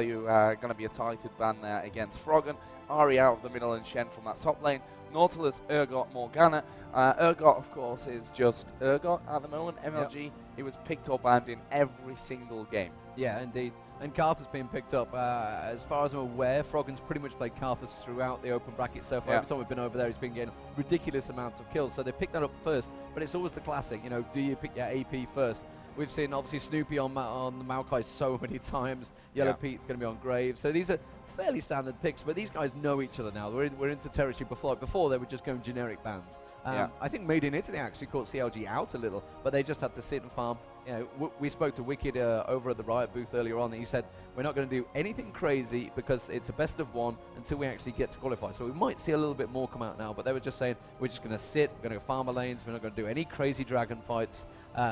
You are going to be a targeted ban there against Froggen. Ari out of the middle and Shen from that top lane. Nautilus, Urgot, Morgana. Urgot, of course, is just Urgot at the moment. MLG, he was picked up and in every single game. Yeah, indeed. And Karthus being picked up. As far as I'm aware, Froggen's pretty much played Karthus throughout the open bracket so far. Every time we've been over there, he's been getting ridiculous amounts of kills. So they picked that up first. But it's always the classic, you know, do you pick your AP first? We've seen, obviously, Snoopy on the Maokai so many times. Yellow Pete going to be on Graves. So these are fairly standard picks, but these guys know each other now. We're into territory before they were just going generic bans. I think Made in Italy actually caught CLG out a little, but they just had to sit and farm. You know, we spoke to Wicked over at the Riot booth earlier on, and he said, we're not going to do anything crazy because it's a best of one until we actually get to qualify. So we might see a little bit more come out now, but they were just saying, we're just going to sit, we're going to go farmer lanes, we're not going to do any crazy dragon fights,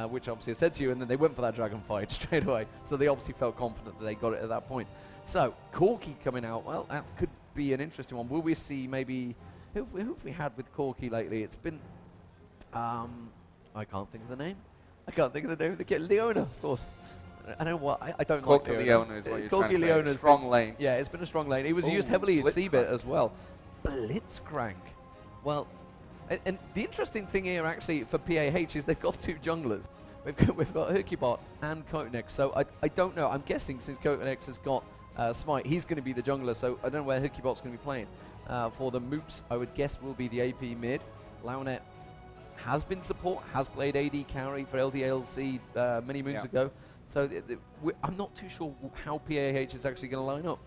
which obviously I said to you, and then they went for that dragon fight straight away. So they obviously felt confident that they got it at that point. So, Corki coming out, well, that could be an interesting one. Will we see maybe, who have we had with Corki lately? It's been, I can't think of the name. Leona, of course. I don't know what, I don't like Leona is what you're trying to say. Leona's strong lane. Yeah, it's been a strong lane. He was used heavily in Seabit as well. Blitzcrank. Well, and the interesting thing here actually for PAH is they've got two junglers. We've got Hercubot and Kotenex, so I don't know. I'm guessing since Kotenex has got Smite, he's going to be the jungler, so I don't know where Hercubot's going to be playing. For the Moops, I would guess will be the AP mid. Launet has been support, has played AD carry for LDLC many moons ago, so I'm not too sure how PAH is actually going to line up.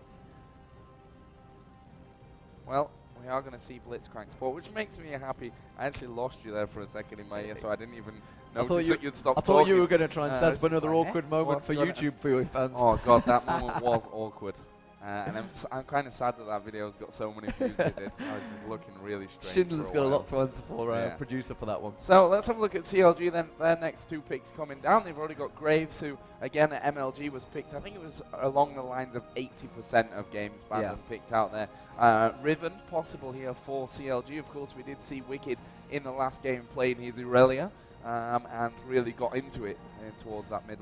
Well, we are going to see Blitzcrank support, which makes me happy. I actually lost you there for a second in my ear, so I didn't even notice that you'd stop talking. I thought you were going to try and set up another awkward moment for YouTube for your fans. Oh god, that moment was awkward. And I'm kind of sad that video's got so many views it did. I was just looking really strange. Schindler's got a lot to answer for, producer for that one. So let's have a look at CLG then. Their next two picks coming down. They've already got Graves, who again at MLG was picked. I think it was along the lines of 80% of games banned and picked out there. Riven, possible here for CLG. Of course, we did see Wicked in the last game playing his Irelia and really got into it towards that mid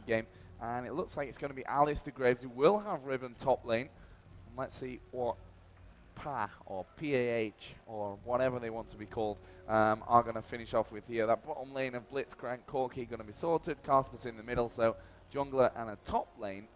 game. And it looks like it's going to be Alistair Graves, who will have Riven top lane. And let's see what PAH or PAH or whatever they want to be called are going to finish off with here. That bottom lane of Blitzcrank, Corki going to be sorted. Karthus in the middle, so jungler and a top lane.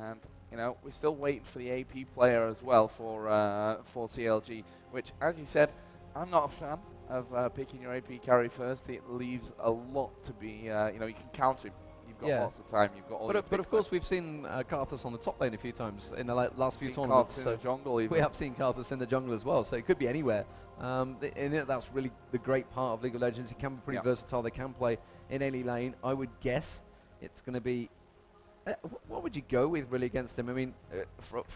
And, you know, we're still waiting for the AP player as well for CLG, which, as you said, I'm not a fan of picking your AP carry first. It leaves a lot to be, you know, you can counter him. You've got lots of time. You've got all your but of course, we've seen Karthus on the top lane a few times in the last few tournaments. In the jungle even. We have seen Karthus in the jungle as well, so it could be anywhere. And that's really the great part of League of Legends. He can be pretty versatile. They can play in any lane. I would guess it's going to be. What would you go with really against him? I mean,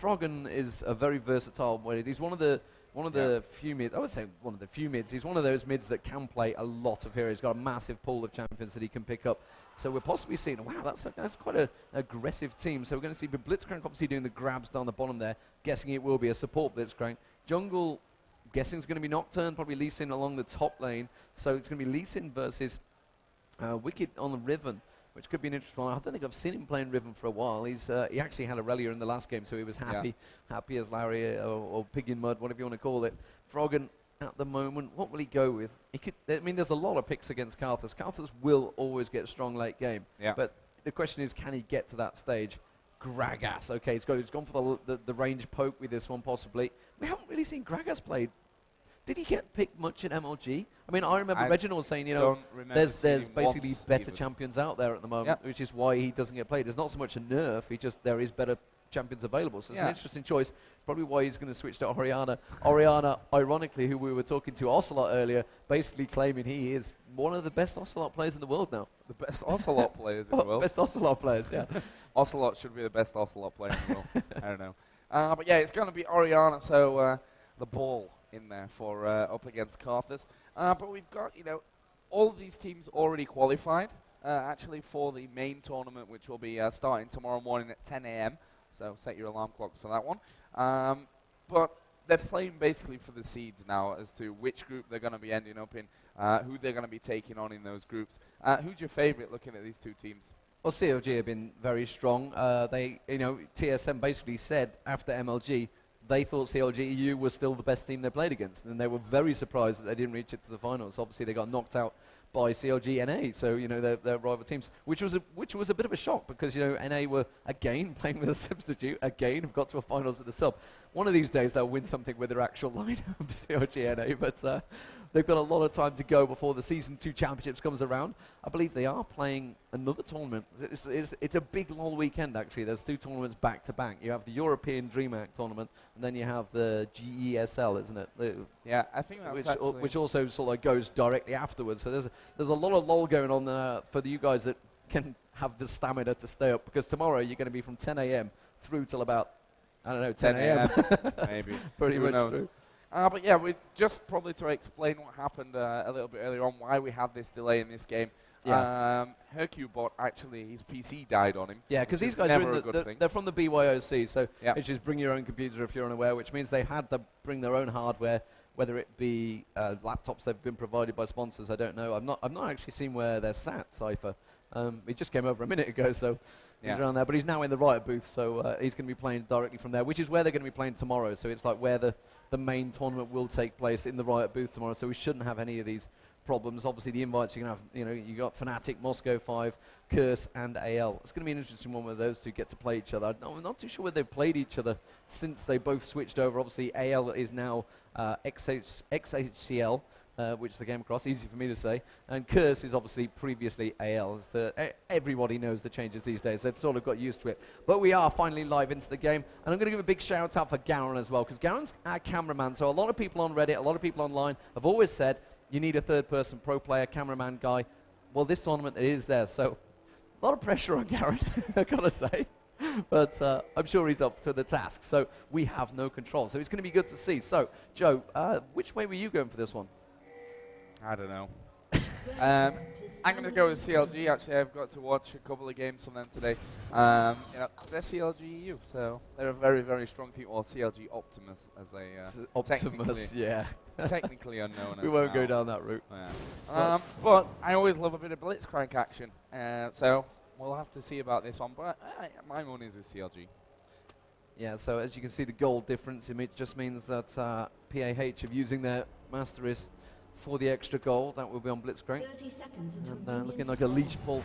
Froggen is a very versatile mid. He's one of the few mids. I would say one of the few mids. He's one of those mids that can play a lot of heroes. He's got a massive pool of champions that he can pick up. So we're possibly seeing, wow, that's quite an aggressive team. So we're going to see Blitzcrank obviously doing the grabs down the bottom there. Guessing it will be a support Blitzcrank. Jungle, guessing is going to be Nocturne, probably Lee Sin along the top lane. So it's going to be Lee Sin versus Wicked on the Riven, which could be an interesting one. I don't think I've seen him playing Riven for a while. He actually had Irelia in the last game, so he was happy as Larry or Pig in Mud, whatever you want to call it. Froggen at the moment, what will he go with? He could. I mean, there's a lot of picks against Karthus. Karthus will always get a strong late game, but the question is, can he get to that stage? Gragas, okay, he's gone for the range poke with this one possibly. We haven't really seen Gragas played. Did he get picked much in MLG? I mean, I remember Reginald saying, you know, there's basically better champions out there at the moment, which is why he doesn't get played. There's not so much a nerf, there is better champions available. So it's an interesting choice, probably why he's going to switch to Orianna. Orianna, ironically, who we were talking to Ocelot earlier, basically claiming he is one of the best Ocelot players in the world now. The best Ocelot players in the world? Best Ocelot players, yeah. Ocelot should be the best Ocelot player in the world. I don't know. But yeah, it's going to be Orianna, so the ball in there for up against Karthus. But we've got, you know, all of these teams already qualified, actually, for the main tournament, which will be starting tomorrow morning at 10 a.m. So set your alarm clocks for that one. But they're playing basically for the seeds now as to which group they're going to be ending up in, who they're going to be taking on in those groups. Who's your favorite looking at these two teams? Well, CLG have been very strong. They, TSM basically said after MLG, they thought CLG.EU was still the best team they played against, and they were very surprised that they didn't reach it to the finals. Obviously, they got knocked out by CLG.NA, so they're rival teams, which was a bit of a shock because NA were again playing with a substitute, again have got to a finals at the sub. One of these days they'll win something with their actual lineup, CLG.NA, but they've got a lot of time to go before the Season 2 Championships comes around. I believe they are playing another tournament. It's a big LoL weekend, actually. There's 2 tournaments back-to-back. You have the European DreamHack tournament, and then you have the GESL, isn't it? Yeah, I think that's which also sort of goes directly afterwards. So there's a lot of LoL going on for you guys that can have the stamina to stay up, because tomorrow you're going to be from 10 a.m. through till about, I don't know, 10 a.m. Maybe. Pretty Who much knows? through. But yeah, we just probably to explain what happened a little bit earlier on, why we had this delay in this game. Yeah. Hercubot, actually, his PC died on him. Yeah, because these guys are they're from the BYOC, so it's just bring your own computer if you're unaware, which means they had to bring their own hardware, whether it be laptops they've been provided by sponsors. I don't know. I've not actually seen where they're sat, Cypher. He just came over a minute ago, so he's around there. But he's now in the Riot booth, so he's going to be playing directly from there, which is where they're going to be playing tomorrow. So it's like where the main tournament will take place, in the Riot booth tomorrow. So we shouldn't have any of these problems. Obviously, the invites you're going to have, you got Fnatic, Moscow 5, Curse, and AL. It's going to be an interesting one where those two get to play each other. I'm not too sure whether they've played each other since they both switched over. Obviously, AL is now XHCL. Which they came across, easy for me to say. And Curse is obviously previously AL. Everybody knows the changes these days. They've sort of got used to it. But we are finally live into the game. And I'm going to give a big shout out for Garen as well, because Garen's our cameraman. So a lot of people on Reddit, a lot of people online have always said, you need a third-person pro player, cameraman guy. Well, this tournament, it is there. So a lot of pressure on Garen, I've got to say. But I'm sure he's up to the task. So we have no control. So it's going to be good to see. So, Joe, which way were you going for this one? I don't know. I'm going to go with CLG. Actually, I've got to watch a couple of games from them today. They're CLG.EU, so they're a very, very strong team. Or CLG Optimus, as they Optimus, technically unknown. We won't go down that route. Yeah. But I always love a bit of blitzcrank action, so we'll have to see about this one. But my money's with CLG. Yeah, so as you can see, the goal difference, it just means that PAH are using their Masteries for the extra goal. That will be on blitzcrank. 30 seconds until And looking like a leash pull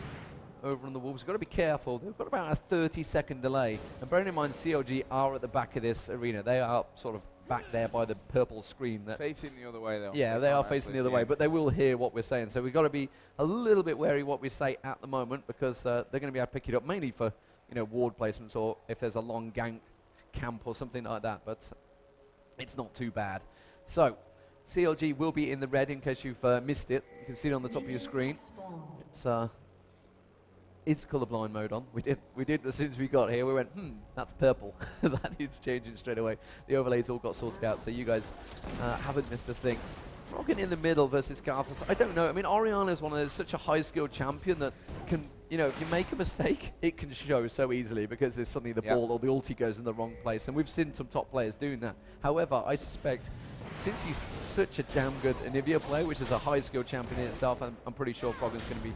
over on the Wolves. You've got to be careful. They've got about a 30-second delay. And bearing in mind, CLG are at the back of this arena. They are sort of back there by the purple screen. Facing the other way, though. Yeah, they are facing the other way, but they will hear what we're saying. So we've got to be a little bit wary what we say at the moment, because they're going to be able to pick it up, mainly for ward placements, or if there's a long gank camp or something like that. But it's not too bad. So CLG will be in the red in case you've missed it. You can see it on the top of your screen. It's colorblind mode on. We did as soon as we got here. We went, that's purple. That needs changing straight away. The overlays all got sorted out, so you guys haven't missed a thing. Froggen in the middle versus Karthus. I don't know. I mean, Orianna is one of those, such a high-skilled champion that can, if you make a mistake, it can show so easily because there's suddenly the ball or the ulti goes in the wrong place. And we've seen some top players doing that. However, I suspect, since he's such a damn good Anivia player, which is a high-skilled champion in itself, I'm pretty sure Froggen's going to be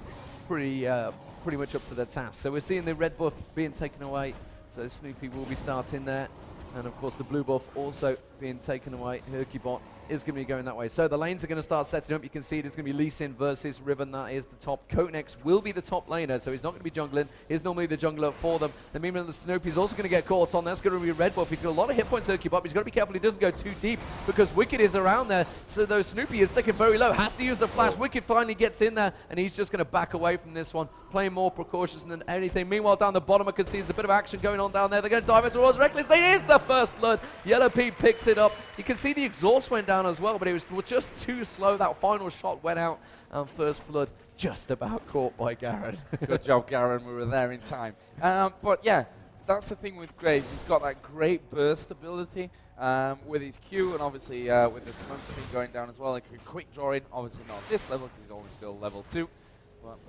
pretty much up to the task. So we're seeing the red buff being taken away. So Snoopy will be starting there. And of course the blue buff also being taken away. Hercubot is going to be going that way. So the lanes are going to start setting up. You can see it is going to be Lee Sin versus Riven. That is the top. Kotenex will be the top laner, so he's not going to be jungling. He's normally the jungler for them. And meanwhile, the Snoopy is also going to get caught on. That's going to be red buff. He's got a lot of hit points, Hercubot. He's got to be careful he doesn't go too deep because Wicked is around there. So though Snoopy is sticking very low, has to use the flash. Wicked finally gets in there, and he's just going to back away from this one, playing more precautious than anything. Meanwhile, down the bottom, I can see there's a bit of action going on down there. They're going to dive into towards Reckless. It is the first blood. Yellow Pete picks it up. You can see the exhaust went down as well, but it was just too slow. That final shot went out, and first blood just about caught by Garen. Good job, Garen. We were there in time. But yeah, that's the thing with Graves. He's got that great burst ability with his Q, and obviously with the smoke speed going down as well. Like a quick draw in, obviously not at this level because he's only still level 2. But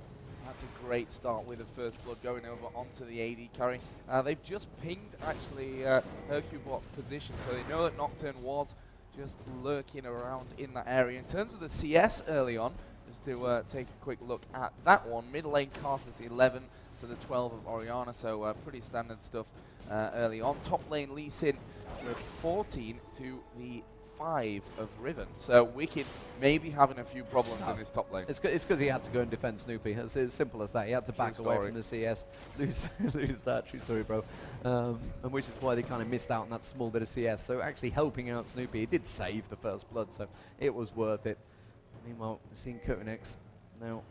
that's a great start with the first blood going over onto the AD carry. They've just pinged, actually, Hercubot's position, so they know that Nocturne was just lurking around in that area. In terms of the CS early on, just to take a quick look at that one, mid lane Karthus 11, to the 12 of Orianna, so pretty standard stuff early on. Top lane, Lee Sin with 14 to the 5 of Riven. So Wicked may be having a few problems in his top lane. It's because he had to go and defend Snoopy. It's as simple as that. He had to back away from the CS, lose that. True story, bro. And which is why they kind of missed out on that small bit of CS. So actually helping out Snoopy, he did save the first blood, so it was worth it. Meanwhile, we're seeing Kotenex now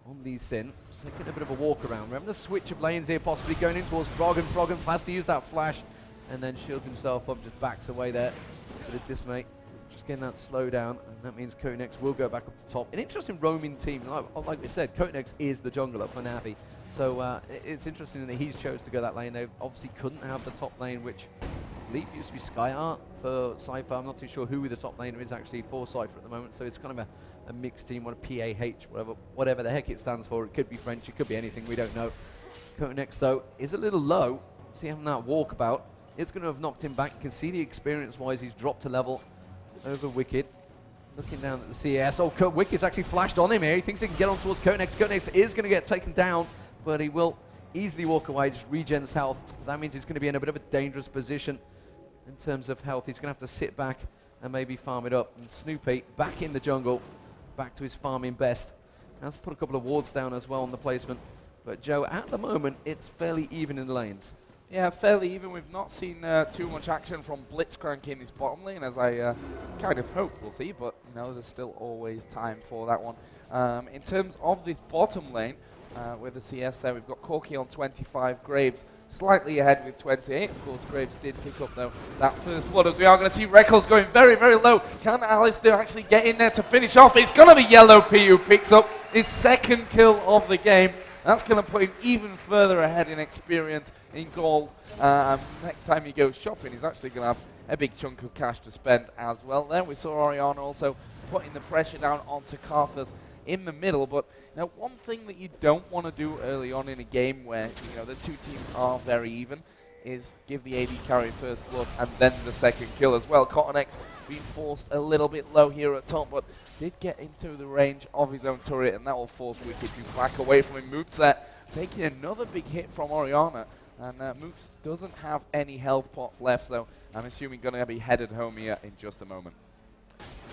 on Lee Sin, taking a bit of a walk around. We're having a switch of lanes here, possibly going in towards Frog, and Frog has to use that flash, and then shields himself up, just backs away there. Bit of dismay. Getting that slow down, and that means Kotenex will go back up to top. An interesting roaming team. Like we said, Kotenex is the jungler for Navi. So it's interesting that he's chose to go that lane. They obviously couldn't have the top lane, which I believe used to be Skyheart for Cypher. I'm not too sure who the top laner is actually for Cypher at the moment. So it's kind of a mixed team, what a PAH, whatever the heck it stands for. It could be French, it could be anything, we don't know. Kotenex, though, is a little low. See having that walkabout. It's going to have knocked him back. You can see the experience-wise, he's dropped a level over Wicked. Looking down at the CS. Oh, Wicked's actually flashed on him here. He thinks he can get on towards Kotenex. Kotenex is going to get taken down, but he will easily walk away, just regens health. That means he's going to be in a bit of a dangerous position in terms of health. He's going to have to sit back and maybe farm it up. And Snoopy back in the jungle, back to his farming best. Has put a couple of wards down as well on the placement. But Joe, at the moment, it's fairly even in the lanes. Yeah, fairly even. We've not seen too much action from Blitzcrank in his bottom lane, as I kind of hope we'll see, but you know, there's still always time for that one. In terms of this bottom lane, with the CS there, we've got Corki on 25, Graves slightly ahead with 28. Of course, Graves did pick up, though, that first blood, as we are going to see Reckles going very, very low. Can Alistair actually get in there to finish off? It's going to be Yellow P who picks up his second kill of the game. That's going to put him even further ahead in experience, in gold. Next time he goes shopping, he's actually going to have a big chunk of cash to spend as well. Then we saw Orianna also putting the pressure down onto Karthus in the middle. But you know, one thing that you don't want to do early on in a game where the two teams are very even is give the AD carry first blood and then the second kill as well. Kotenex being forced a little bit low here at top, but did get into the range of his own turret, and that will force Wicked to back away from him. Moots there taking another big hit from Orianna, and Moots doesn't have any health pots left, so I'm assuming going to be headed home here in just a moment.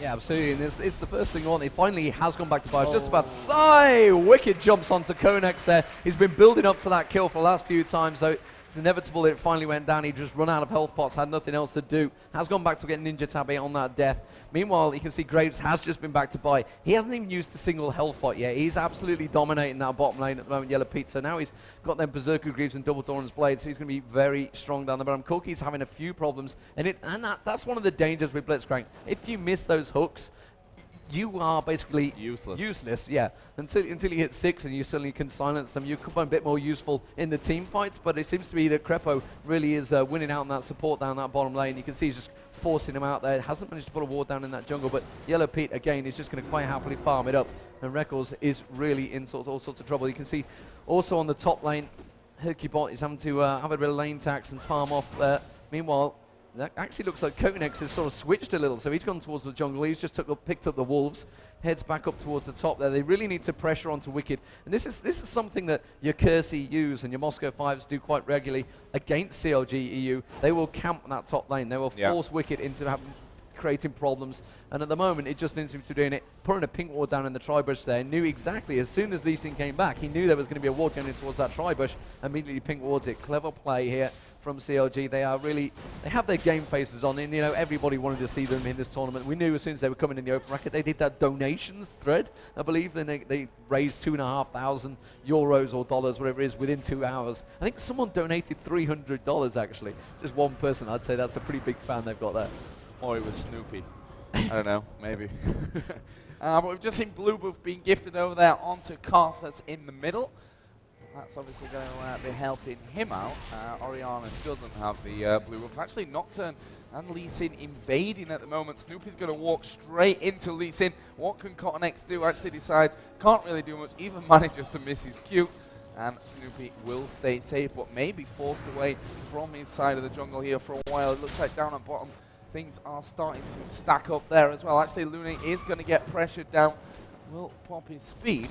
Yeah, absolutely, and it's the first thing on. He finally has gone back to buy. Just about to say, Wicked jumps onto Kotenex there. He's been building up to that kill for the last few times, so it's inevitable that it finally went down. He just run out of health pots, had nothing else to do. Has gone back to get Ninja Tabi on that death. Meanwhile, you can see Graves has just been back to buy. He hasn't even used a single health pot yet. He's absolutely dominating that bottom lane at the moment, Yellow Pete. So now he's got them Berserker Greaves and Double Doran's Blade, so he's going to be very strong down the bottom. Corki's having a few problems, and that's one of the dangers with Blitzcrank. If you miss those hooks, you are basically useless, yeah. Until you hit 6 and you suddenly can silence them, you become a bit more useful in the team fights, but it seems to be that Crepo really is winning out on that support down that bottom lane. You can see he's just forcing him out there. Hasn't managed to put a ward down in that jungle, but Yellow Pete, again, is just going to quite happily farm it up. And Reckles is really in all sorts of trouble. You can see also on the top lane, Hercubot is having to have a bit of lane tax and farm off there. Meanwhile, that actually looks like Kotenex has sort of switched a little, so he's gone towards the jungle. He's just picked up the wolves, heads back up towards the top there. They really need to pressure onto Wicked, and this is something that your Kersey-U's and your Moscow 5s do quite regularly against CLG.EU. They will camp that top lane. They will force Wicked into creating problems, and at the moment it just seems to be doing it, putting a pink ward down in the tri-bush there. Knew exactly as soon as Lee Sin came back, he knew there was going to be a ward going in towards that tri-bush. Immediately pink wards it. Clever play here from CLG. They have their game faces on, and everybody wanted to see them in this tournament. We knew as soon as they were coming in the open bracket. They did that donations thread, I believe. Then they raised €2,500 or dollars, whatever it is, within 2 hours. I think someone donated $300 actually. Just one person. I'd say that's a pretty big fan they've got there. Or it was Snoopy. I don't know, maybe. But we've just seen Blue Buff being gifted over there onto Karthus in the middle. That's obviously going to be helping him out. Orianna doesn't have the Blue Buff. Actually, Nocturne and Lee Sin invading at the moment. Snoopy's going to walk straight into Lee Sin. What can Kotenex do? Actually decides, can't really do much, even manages to miss his Q. And Snoopy will stay safe, but may be forced away from his side of the jungle here for a while. It looks like down at bottom, things are starting to stack up there as well. Actually, Lune is going to get pressured down. Will pop his speed.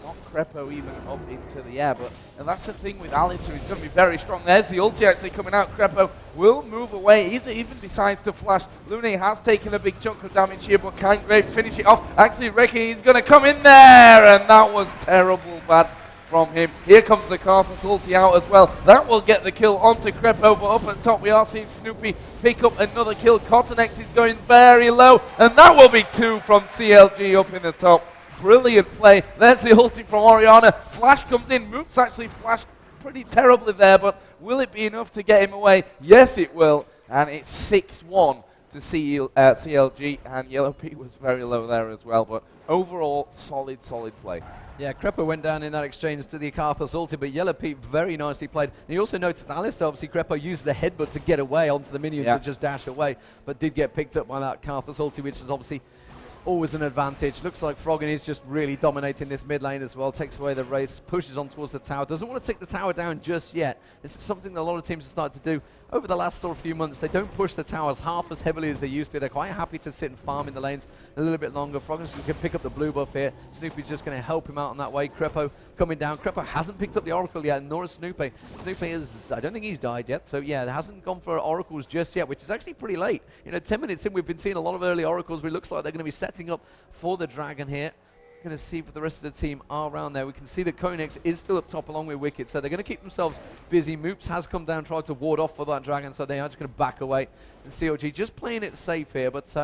Not Crepo even up into the air, but and that's the thing with Alistair, he's going to be very strong. There's the ulti actually coming out. Crepo will move away. He even decides to flash. Lune has taken a big chunk of damage here, but can Graves finish it off? Actually, Ricky, he's going to come in there, and that was terrible bad from him. Here comes the Karthus ulti out as well. That will get the kill onto Crepo, but up at top we are seeing Snoopy pick up another kill. Cottonex is going very low, and that will be 2 from CLG up in the top. Brilliant play. There's the ulti from Orianna. Flash comes in. Moops actually flashed pretty terribly there, but will it be enough to get him away? Yes, it will. And it's 6-1 to CLG, and Yellow Pete was very low there as well, but overall, solid play. Yeah, Crepo went down in that exchange to the Karthus ulti, but Yellow Pete very nicely played. And you also noticed Alistair, obviously, Crepo used the headbutt to get away onto the minions and just dash away, but did get picked up by that Karthus ulti, which is obviously always an advantage. Looks like Froggen is just really dominating this mid lane as well. Takes away the race, pushes on towards the tower. Doesn't want to take the tower down just yet. This is something that a lot of teams have started to do over the last sort of few months. They don't push the towers half as heavily as they used to. They're quite happy to sit and farm in the lanes a little bit longer. Froggen's going to pick up the blue buff here. Snoopy's just going to help him out on that way. Crepo coming down. Crepo hasn't picked up the Oracle yet, nor has Snoopy. Snoopy is, I don't think he's died yet. So yeah, it hasn't gone for Oracles just yet, which is actually pretty late. You know, 10 minutes in, we've been seeing a lot of early Oracles, but it looks like they're going to be setting up for the Dragon here. Going to see if the rest of the team are around there. We can see that Konex is still up top along with Wicked, so they're going to keep themselves busy. Moops has come down, tried to ward off for that Dragon, so they are just going to back away. And CLG just playing it safe here, but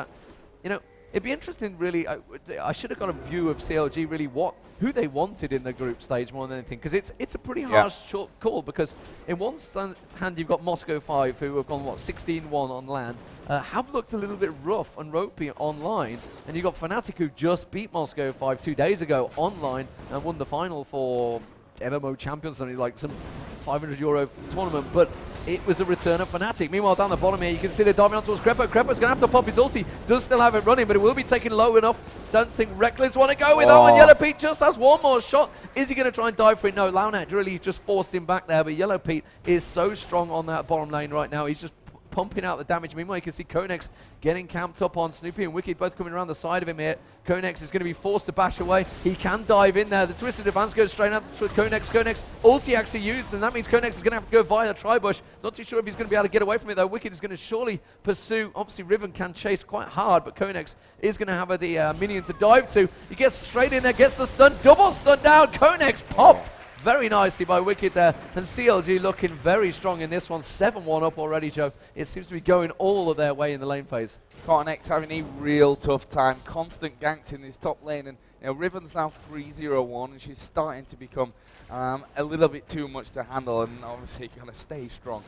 you know, it'd be interesting really. I should have got a view of CLG really who they wanted in the group stage more than anything, because it's a pretty harsh call, because in one hand you've got Moscow 5 who have gone 16-1 on LAN, have looked a little bit rough and ropey online, and you've got Fnatic who just beat Moscow 5 2 days ago online and won the final for MMO Champions, something like some €500 tournament, but it was a return of Fnatic. Meanwhile, down the bottom here, you can see they're diving on towards Crepo. Crepo's going to have to pop his ulti. Does still have it running, but it will be taken low enough. Don't think Reckless want to go with that one. Yellow Pete just has one more shot. Is he going to try and dive for it? No, Launat really just forced him back there, but Yellow Pete is so strong on that bottom lane right now. He's just pumping out the damage. Meanwhile, you can see Konex getting camped up on Snoopy and Wicked, both coming around the side of him here. Konex is going to be forced to bash away. He can dive in there. The Twisted Advance goes straight out to Konex. Konex ulti actually used, and that means Konex is going to have to go via Tribush. Not too sure if he's going to be able to get away from it, though. Wicked is going to surely pursue. Obviously, Riven can chase quite hard, but Konex is going to have the minion to dive to. He gets straight in there, gets the stun, double stun down. Konex popped. Very nicely by Wicked there, and CLG looking very strong in this one. 7-1 up already, Joe. It seems to be going all of their way in the lane phase. Cottonex having a real tough time. Constant ganks in this top lane, and you know, Riven's now 3-0-1, and she's starting to become a little bit too much to handle, and obviously going to stay strong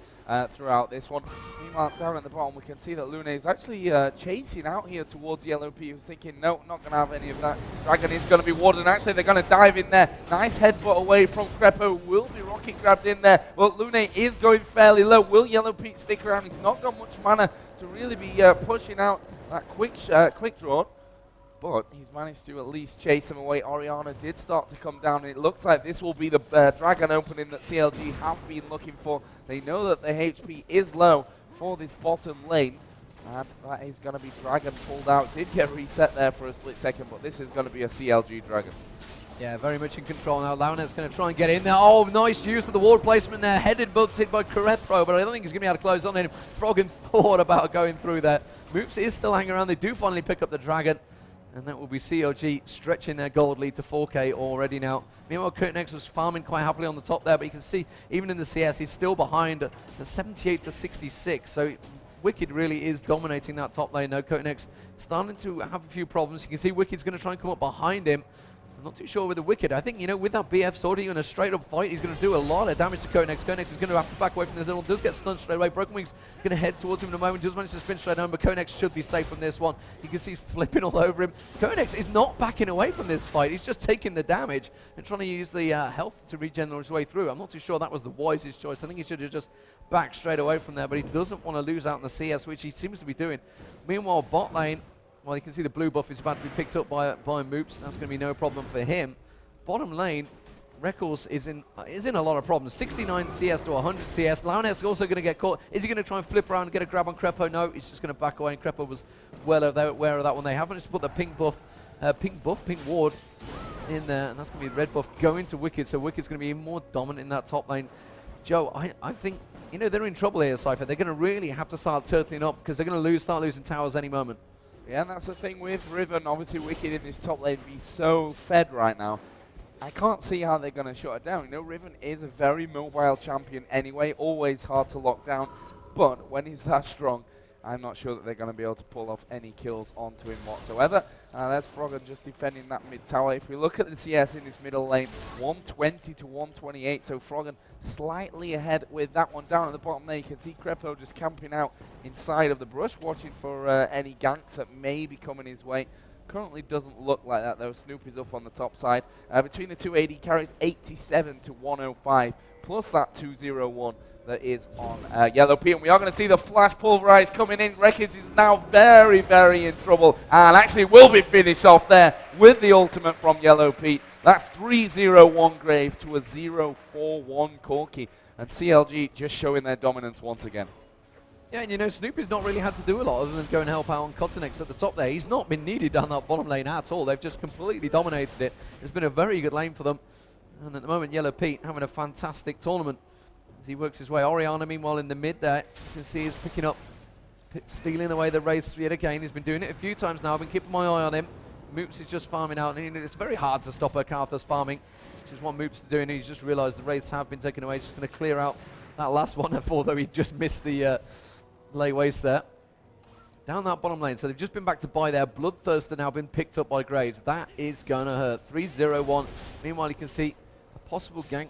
throughout this one. Meanwhile, down at the bottom, we can see that Lune is actually chasing out here towards Yellow P, who's thinking, no, not going to have any of that. Dragon is going to be warded, and actually they're going to dive in there. Nice headbutt away from Crepo. Will be rocket grabbed in there, but Lune is going fairly low. Will Yellow P stick around? He's not got much mana to really be pushing out that quick draw. But he's managed to at least chase him away. Orianna did start to come down, and it looks like this will be the Dragon opening that CLG have been looking for. They know that the HP is low for this bottom lane, and that is going to be Dragon pulled out. Did get reset there for a split second, but this is going to be a CLG Dragon. Yeah, very much in control now. Launet's going to try and get in there. Oh, nice use of the ward placement there. Headed bulted by Crepo, but I don't think he's going to be able to close on him. Froggen thought about going through there. Moops is still hanging around. They do finally pick up the Dragon. And that will be CLG stretching their gold lead to 4K already now. Meanwhile, Konex was farming quite happily on the top there, but you can see even in the CS, he's still behind the 78 to 66. So Wicked really is dominating that top lane now. Konex starting to have a few problems. You can see Wicked's going to try and come up behind him. I'm not too sure with the Wicked. I think, you know, with that BF sword, in a straight-up fight, he's going to do a lot of damage to Konex. Konex is going to have to back away from this. Does get stunned straight away. Broken Wing's going to head towards him in a moment. Does manage to spin straight home, but Konex should be safe from this one. You can see he's flipping all over him. Konex is not backing away from this fight. He's just taking the damage and trying to use the health to regen his way through. I'm not too sure that was the wisest choice. I think he should have just backed straight away from there, but he doesn't want to lose out in the CS, which he seems to be doing. Meanwhile, bot lane, well, you can see the blue buff is about to be picked up by Moops. That's going to be no problem for him. Bottom lane, Reckles is in a lot of problems. 69 CS to 100 CS. Launet's also going to get caught. Is he going to try and flip around and get a grab on Crepo? No, he's just going to back away, and Crepo was well aware of that one. They have managed to put the pink ward in there, and that's going to be red buff going to Wicked, so Wicked's going to be more dominant in that top lane. Joe, I think, you know, they're in trouble here, Cypher. They're going to really have to start turtling up because they're going to start losing towers any moment. Yeah, and that's the thing with Riven. Obviously, Wicked in this top lane be so fed right now. I can't see how they're going to shut it down. You know, Riven is a very mobile champion anyway, always hard to lock down. But when he's that strong, I'm not sure that they're going to be able to pull off any kills onto him whatsoever. There's Froggen just defending that mid tower. If we look at the CS in this middle lane, 120 to 128, so Froggen slightly ahead with that one. Down at the bottom there, you can see Crepo just camping out inside of the brush, watching for any ganks that may be coming his way. Currently doesn't look like that though. Snoop is up on the top side. Between the two AD carries, 87 to 105, plus that 201 that is on Yellow Pete. And we are going to see the flash pulverize coming in. Rekis is now very, very in trouble, and actually will be finished off there with the ultimate from Yellow Pete. That's 3-0-1 Grave to a 0-4-1 Corki, and CLG just showing their dominance once again. Yeah, and you know, Snoopy's not really had to do a lot other than go and help out on Kotinex at the top there. He's not been needed down that bottom lane at all. They've just completely dominated it. It's been a very good lane for them. And at the moment, Yellow Pete having a fantastic tournament as he works his way. Orianna, meanwhile, in the mid there, you can see he's picking up, stealing away the Wraiths yet again. He's been doing it a few times now. I've been keeping my eye on him. Moops is just farming out, and it's very hard to stop Karthus farming, which is what Moops is doing. He's just realised the Wraiths have been taken away. He's just going to clear out that last one, although he just missed the lay waste there. Down that bottom lane, so they've just been back to buy there. Bloodthirster now been picked up by Graves. That is going to hurt. 3-0-1. Meanwhile, you can see a possible gank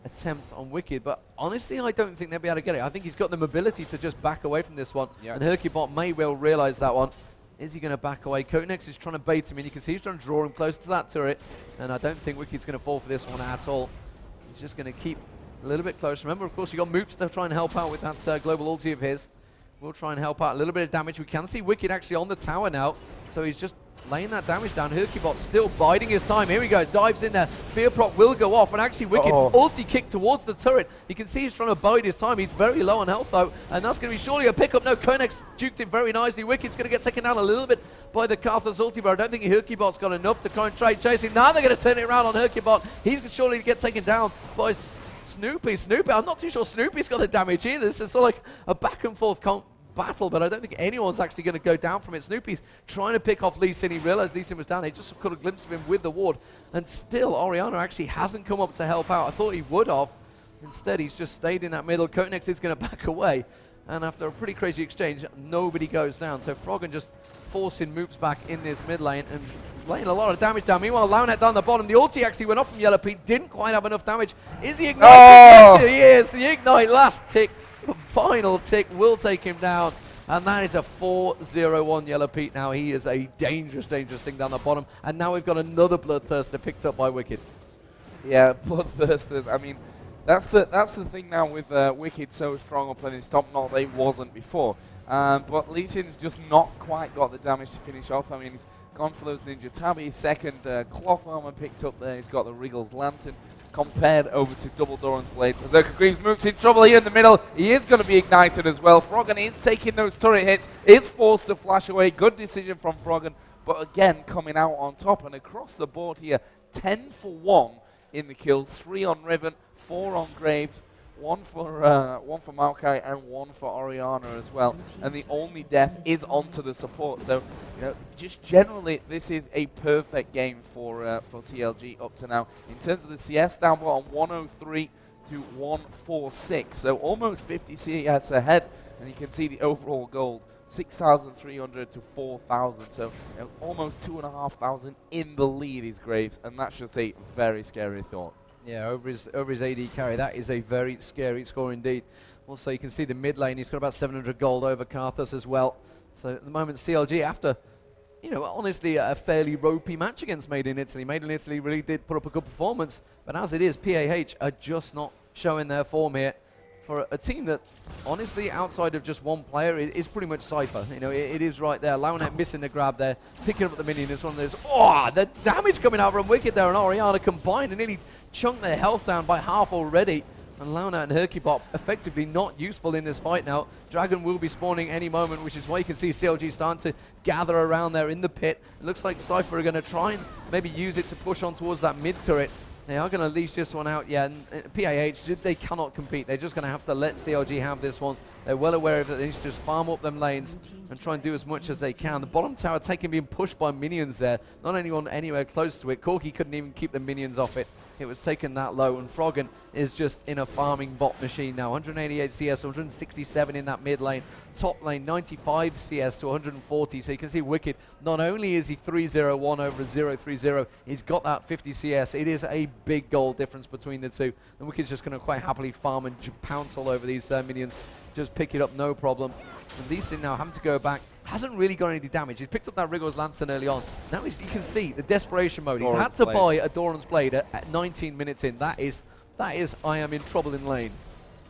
attempt on Wicked, but honestly, I don't think they'll be able to get it. I think he's got the mobility to just back away from this one, and Hercubot may well realise that one. Is he going to back away? Kotenex is trying to bait him in. You can see he's trying to draw him close to that turret, and I don't think Wicked's going to fall for this one at all. He's just going to keep a little bit close. Remember, of course, you got Moops to try and help out with that global ulti of his. We'll try and help out a little bit of damage. We can see Wicked actually on the tower now, so he's just laying that damage down. Hercubot still biding his time. Here he goes, dives in there. Fear proc will go off, and actually Wicked ulti kick towards the turret. You can see he's trying to bide his time. He's very low on health though, and that's going to be surely a pickup. No, Konex juked him very nicely. Wicked's going to get taken down a little bit by the Karthus ulti, but I don't think Hercubot's got enough to try and trade chasing. Now they're going to turn it around on Hercubot. He's surely to get taken down by Snoopy. I'm not too sure Snoopy's got the damage either. This is sort of like a back and forth battle, but I don't think anyone's actually going to go down from it. Snoopy's trying to pick off Lee Sin. He realized Lee Sin was down. He just caught a glimpse of him with the ward, and still Orianna actually hasn't come up to help out. I thought he would have. Instead, he's just stayed in that middle. Kotenex is going to back away, and after a pretty crazy exchange, nobody goes down. So Froggen just forcing Moops back in this mid lane and laying a lot of damage down. Meanwhile, Launet down the bottom. The ulti actually went off from Yellow Pete. Didn't quite have enough damage. Is he ignited? Yes, he is. The ignite last tick. The final tick will take him down, and that is a 4-0-1 Yellow Pete now. He is a dangerous, dangerous thing down the bottom, and now we've got another Bloodthirster picked up by Wicked. Yeah, Bloodthirsters, I mean, that's the thing now with Wicked so strong up in his top, not that he wasn't before. But Lee Sin's just not quite got the damage to finish off. I mean, he's gone for those Ninja Tabi, second cloth armor picked up there. He's got the Wriggles Lantern compared over to Double Doran's Blade. Berserker Greaves moves in trouble here in the middle. He is going to be ignited as well. Froggen is taking those turret hits, is forced to flash away. Good decision from Froggen, but again coming out on top. And across the board here, 10 for 1 in the kills, 3 on Riven, 4 on Graves, one for Maokai, and 1 for Orianna as well. And the only death is onto the support. So, you know, just generally, this is a perfect game for CLG up to now. In terms of the CS, down bottom 103 to 146. So almost 50 CS ahead. And you can see the overall gold, 6,300 to 4,000. So, you know, almost 2,500 in the lead is Graves. And that's just a very scary thought. Yeah, over his AD carry. That is a very scary score indeed. Also, you can see the mid lane. He's got about 700 gold over Karthus as well. So at the moment, CLG, after, you know, honestly, a fairly ropey match against Made in Italy. Made in Italy really did put up a good performance. But as it is, PAH are just not showing their form here for a team that, honestly, outside of just one player, is pretty much Cypher. You know, it is right there. Launet missing the grab there, picking up the minion. It's one of those, the damage coming out from Wicked there and Orianna combined and nearly chunked their health down by half already. And Launa and Herkybot effectively not useful in this fight now. Dragon will be spawning any moment, which is why you can see CLG starting to gather around there in the pit. It looks like Cypher are going to try and maybe use it to push on towards that mid turret. They are going to leash this one out, yeah, and PAH, they cannot compete. They're just going to have to let CLG have this one. They're well aware of it. They need to just farm up them lanes and try and do as much as they can. The bottom tower being pushed by minions there. Not anyone anywhere close to it. Corki couldn't even keep the minions off it. It was taken that low, and Froggen is just in a farming bot machine now. 188 CS, 167 in that mid lane. Top lane, 95 CS to 140. So you can see Wicked, not only is he 3-0-1 over 0-3-0, he's got that 50 CS. It is a big goal difference between the two. And Wicked's just going to quite happily farm and pounce all over these minions. Just pick it up, no problem. And Lee Sin now having to go back. Hasn't really got any damage. He's picked up that Rigor's Lantern early on. Now you can see the desperation mode. He's had to buy a Doran's Blade at 19 minutes in. That is, I am in trouble in lane.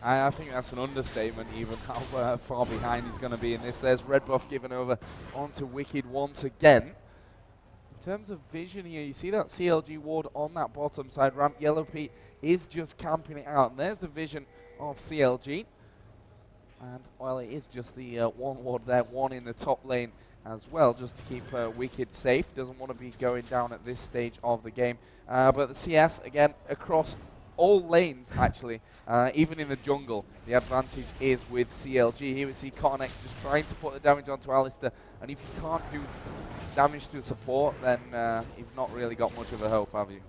I think that's an understatement, even how far behind he's going to be in this. There's red buff given over onto Wicked once again. In terms of vision here, you see that CLG ward on that bottom side ramp. Yellow Pete is just camping it out. And there's the vision of CLG. And, well, it is just the one ward there, one in the top lane as well, just to keep Wicked safe. Doesn't want to be going down at this stage of the game. But the CS, again, across all lanes, actually, even in the jungle, the advantage is with CLG. Here we see Cottonex just trying to put the damage onto Alistair. And if you can't do damage to support, then you've not really got much of a hope, have you?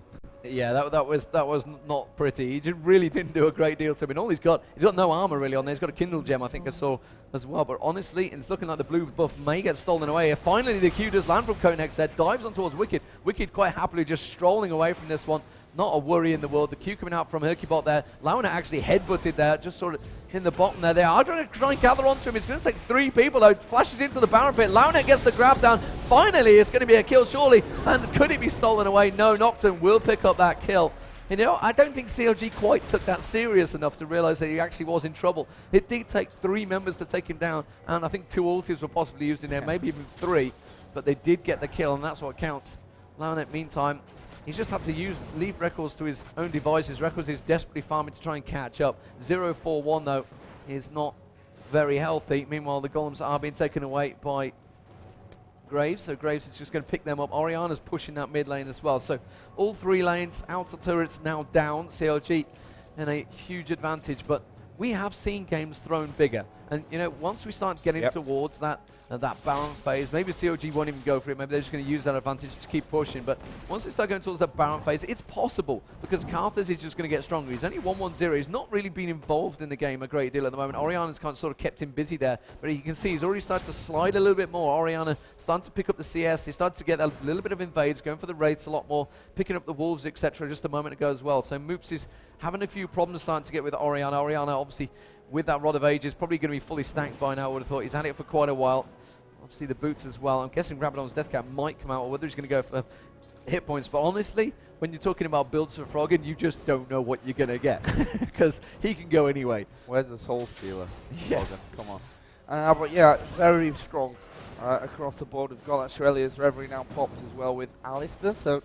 Yeah, that was not pretty. He really didn't do a great deal to him. And all he's got no armor really on there. He's got a Kindle gem, I think I saw as well. But honestly, it's looking like the blue buff may get stolen away. Finally, the Q does land from Cottonex there, dives on towards Wicked. Wicked quite happily just strolling away from this one. Not a worry in the world. The Q coming out from Herkybot there. Launa actually headbutted there, just sort of in the bottom there. They are trying to try and gather onto him. It's going to take 3 people out. Flashes into the Baron pit. Launa gets the grab down. Finally, it's going to be a kill, surely. And could it be stolen away? No, Nocturne will pick up that kill. You know, I don't think CLG quite took that serious enough to realize that he actually was in trouble. It did take 3 members to take him down, and I think 2 ultis were possibly used in there, maybe even 3. But they did get the kill, and that's what counts. Launa, meantime, he's just had to leave Records to his own devices. Records is desperately farming to try and catch up. 0-4-1, though, is not very healthy. Meanwhile, the Golems are being taken away by Graves. So Graves is just going to pick them up. Oriana's pushing that mid lane as well. So all 3 lanes, outer turrets now down. CLG in a huge advantage. But we have seen games thrown bigger. And, you know, once we start getting towards that Baron phase, maybe CLG won't even go for it. Maybe they're just going to use that advantage to keep pushing. But once they start going towards that Baron phase, it's possible because Karthus is just going to get stronger. He's only 1-1-0. He's not really been involved in the game a great deal at the moment. Oriana's kind of sort of kept him busy there. But you can see he's already started to slide a little bit more. Oriana starting to pick up the CS. He started to get a little bit of invades, going for the raids a lot more, picking up the wolves, etc. just a moment ago as well. So Moops is having a few problems starting to get with Oriana. Oriana, obviously, with that Rod of Ages, probably going to be fully stacked by now, I would have thought. He's had it for quite a while. Obviously, the boots as well. I'm guessing Rabadon's Death Cap might come out, or whether he's going to go for hit points. But honestly, when you're talking about builds for Froggen, you just don't know what you're going to get, because he can go anyway. Where's the Soul Stealer? Yeah. Come on. But yeah, very strong across the board. We've got that Shurelya's Reverie now popped as well with Alistair, so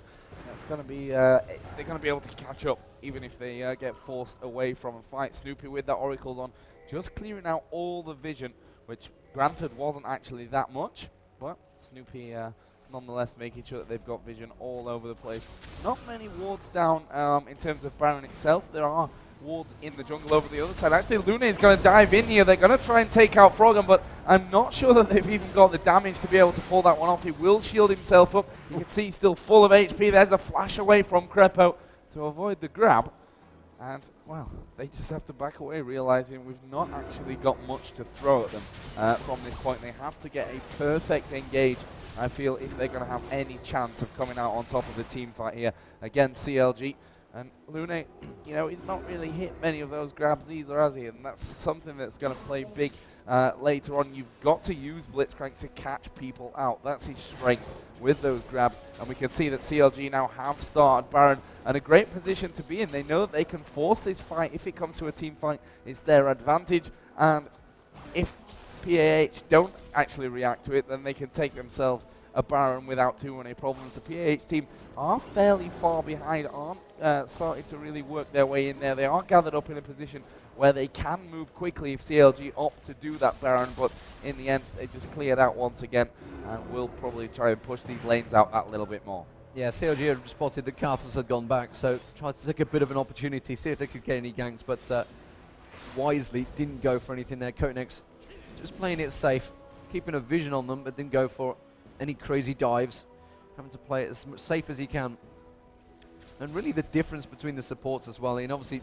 that's going to be, they're going to be able to catch up, even if they get forced away from a fight. Snoopy with that Oracles on, just clearing out all the vision, which granted wasn't actually that much, but Snoopy nonetheless making sure that they've got vision all over the place. Not many wards down in terms of Baron itself. There are wards in the jungle over the other side. Actually, Luna is going to dive in here. They're going to try and take out Froggen, but I'm not sure that they've even got the damage to be able to pull that one off. He will shield himself up. You can see he's still full of HP. There's a flash away from Crepo to avoid the grab. And, well, they just have to back away, realizing we've not actually got much to throw at them from this point. They have to get a perfect engage, I feel, if they're going to have any chance of coming out on top of the team fight here against CLG. And Lune, you know, he's not really hit many of those grabs either, has he? And that's something that's going to play big later on. You've got to use Blitzcrank to catch people out. That's his strength with those grabs. And we can see that CLG now have started Baron, and a great position to be in. They know that they can force this fight. If it comes to a team fight, it's their advantage. And if PAH don't actually react to it, then they can take themselves a Baron without too many problems. The PAH team are fairly far behind, aren't starting to really work their way in there. They are gathered up in a position where they can move quickly if CLG opt to do that Baron, but in the end they just cleared out once again and will probably try and push these lanes out that little bit more. Yeah, CLG had spotted that Karthus had gone back, so tried to take a bit of an opportunity, see if they could get any ganks, but wisely didn't go for anything there. Kotenex just playing it safe, keeping a vision on them, but didn't go for any crazy dives, having to play it as safe as he can. And really the difference between the supports as well, and obviously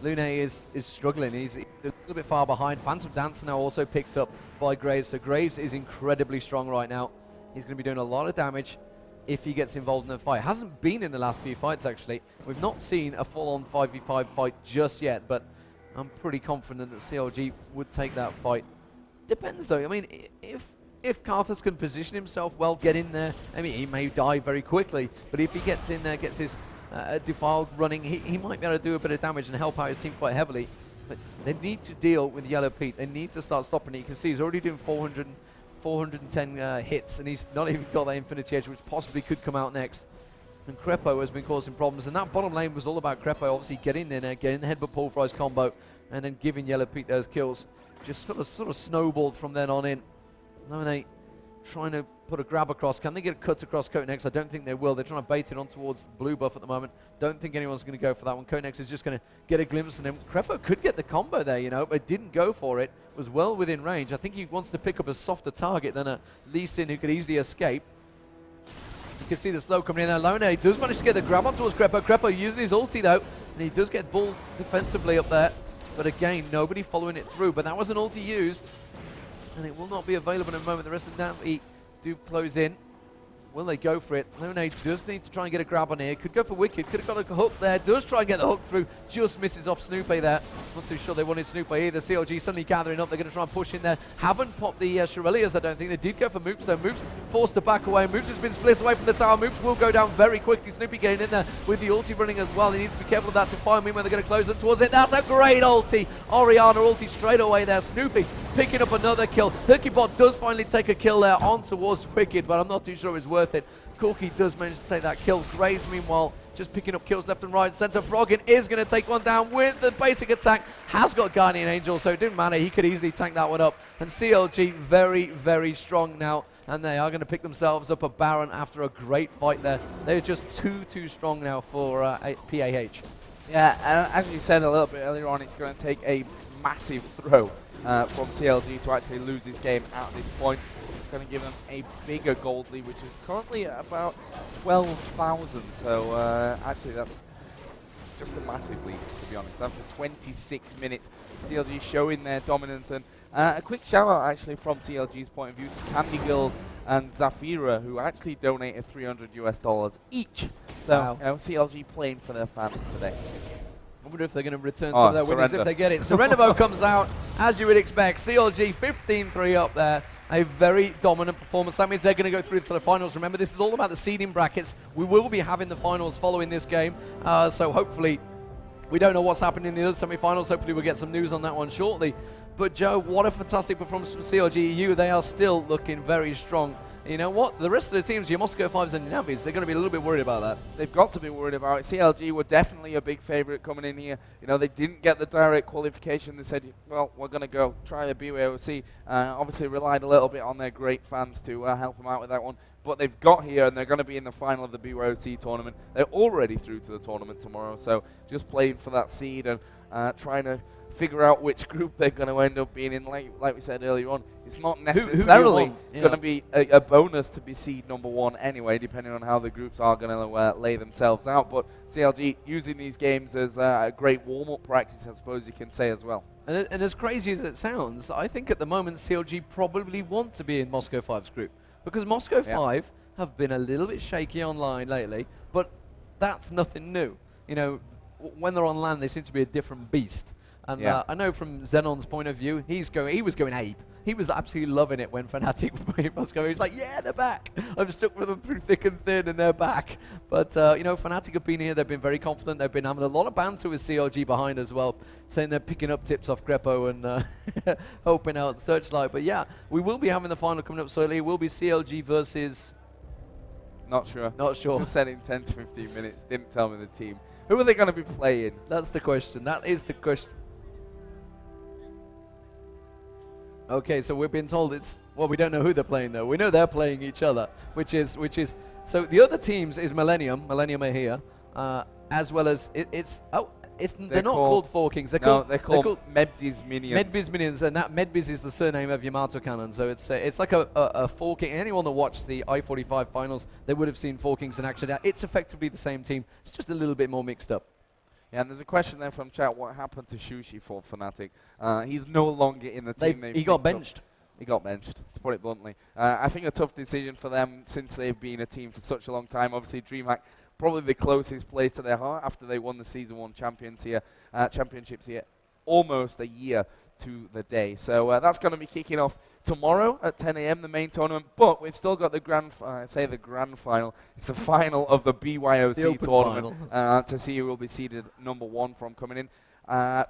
Lune is struggling, he's a little bit far behind. Phantom Dancer now also picked up by Graves, so Graves is incredibly strong right now. He's going to be doing a lot of damage if he gets involved in a fight. Hasn't been in the last few fights actually. We've not seen a full-on 5v5 fight just yet, but I'm pretty confident that CLG would take that fight. Depends though, I mean, if Karthus can position himself well, get in there, I mean, he may die very quickly, but if he gets in there, gets his Defiled running, he might be able to do a bit of damage and help out his team quite heavily. But they need to deal with Yellow Pete. They need to start stopping it. You can see he's already doing 410 hits, and he's not even got that Infinity Edge, which possibly could come out next. And Crepo has been causing problems, and that bottom lane was all about Crepo obviously getting in there, getting the headbutt pull fries combo, and then giving Yellow Pete those kills. Just sort of snowballed from then on in. Lemonade trying to put a grab across. Can they get a cut across Kotenex? I don't think they will. They're trying to bait it on towards the blue buff at the moment. Don't think anyone's going to go for that one. Kotenex is just going to get a glimpse, and then Crepo could get the combo there, you know, but didn't go for it. Was well within range. I think he wants to pick up a softer target than a Lee Sin who could easily escape. You can see the slow coming in there. Lone does manage to get the grab on towards Crepo. Crepo using his ulti though, and he does get bulled defensively up there. But again, nobody following it through. But that was an ulti used, and it will not be available in a moment. The rest of the Navi do close in. Will they go for it? Lemonade does need to try and get a grab on here. Could go for Wicked. Could have got a hook there. Does try and get the hook through. Just misses off Snoopy there. Not too sure they wanted Snoopy either. CLG suddenly gathering up. They're going to try and push in there. Haven't popped the Shirelias, I don't think. They did go for Moops, so Moops forced to back away. Moops has been split away from the tower. Moops will go down very quickly. Snoopy getting in there with the ulti running as well. He needs to be careful of that to find me when they're going to close them towards it. That's a great ulti. Orianna ulti straight away there. Snoopy picking up another kill. Herkybot does finally take a kill there on towards Wicked, but I'm not too sure it's worth it. Corky does manage to take that kill. Graves, meanwhile, just picking up kills left and right. Center Froggin is going to take one down with the basic attack. Has got Guardian Angel, so it didn't matter. He could easily tank that one up. And CLG very, very strong now. And they are going to pick themselves up a Baron after a great fight there. They're just too strong now for PAH. Yeah, and as you said a little bit earlier on, it's going to take a massive throw from CLG to actually lose this game at this point. Going to give them a bigger gold lead, which is currently at about 12,000. So actually that's just a massive lead, to be honest. After 26 minutes, CLG showing their dominance. And a quick shout out actually from CLG's point of view to Candy Girls and Zafira, who actually donated $300 each. So wow. You know, CLG playing for their fans today. I wonder if they're going to return some of their winnings if they get it. Surrender Mode comes out, as you would expect. CLG 15-3 up there. A very dominant performance. That means they're going to go through for the finals. Remember, this is all about the seeding brackets. We will be having the finals following this game. So hopefully, we don't know what's happening in the other semi-finals. Hopefully, we'll get some news on that one shortly. But Joe, what a fantastic performance from CLG.EU. They are still looking very strong. You know what? The rest of the teams, your Moscow 5s and your Navis, they're going to be a little bit worried about that. They've got to be worried about it. CLG were definitely a big favorite coming in here. You know, they didn't get the direct qualification. They said, well, we're going to go try the BYOC. Obviously relied a little bit on their great fans to help them out with that one. But they've got here, and they're going to be in the final of the BYOC tournament. They're already through to the tournament tomorrow. So just playing for that seed and trying to figure out which group they're going to end up being in. Like we said earlier on, it's not necessarily going to be a bonus to be seed number one anyway, depending on how the groups are going to lay themselves out. But CLG using these games as a great warm-up practice, I suppose you can say as well. And as crazy as it sounds, I think at the moment CLG probably want to be in Moscow 5's group, because Moscow 5 have been a little bit shaky online lately, but that's nothing new. You know, when they're on land, they seem to be a different beast. And I know from Xenon's point of view, he was going ape. He was absolutely loving it when Fnatic were playing Moscow. He's like, yeah, they're back. I've stuck with them through thick and thin, and they're back. But, you know, Fnatic have been here. They've been very confident. They've been having a lot of banter with CLG behind as well, saying they're picking up tips off Crepo and helping out Searchlight. But, yeah, we will be having the final coming up shortly. It will be CLG versus Not sure. Not sure. Just said in 10 to 15 minutes. Didn't tell me the team. Who are they going to be playing? That's the question. That is the question. Okay, so we've been told it's, well, we don't know who they're playing though. We know they're playing each other, which is, so the other teams is Millennium are here, as well as, they're not called Four Kings, they're called Medbiz Minions. Medbiz Minions, and that Medbiz is the surname of Yamato Cannon, so it's like a Four King. Anyone that watched the I-45 finals, they would have seen Four Kings in action. It's effectively the same team, it's just a little bit more mixed up. Yeah, and there's a question there from chat. What happened to Shushi for Fnatic? He's no longer in the team. He got benched. He got benched, to put it bluntly. I think a tough decision for them since they've been a team for such a long time. Obviously, DreamHack, probably the closest place to their heart after they won the Season 1 championships here almost a year to the day. So that's going to be kicking off tomorrow at 10 a.m., the main tournament. But we've still got the grand final. It's the final of the BYOC tournament to see who will be seeded number 1 from coming in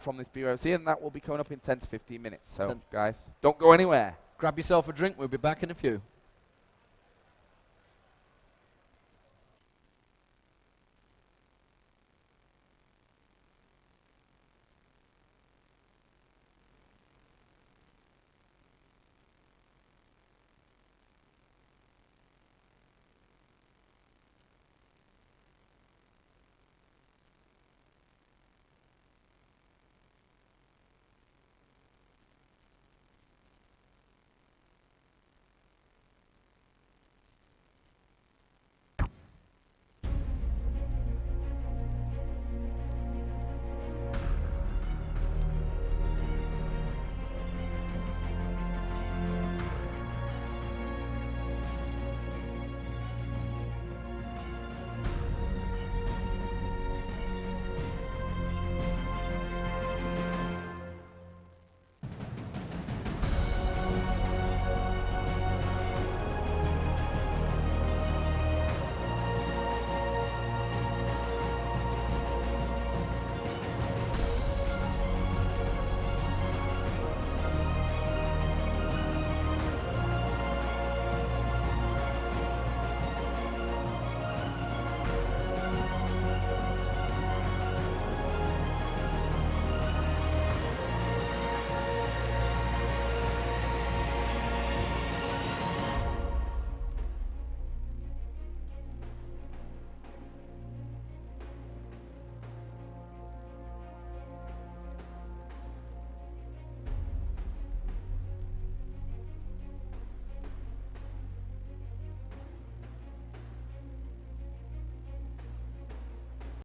from this BYOC, and that will be coming up in 10 to 15 minutes. So, guys, don't go anywhere. Grab yourself a drink. We'll be back in a few.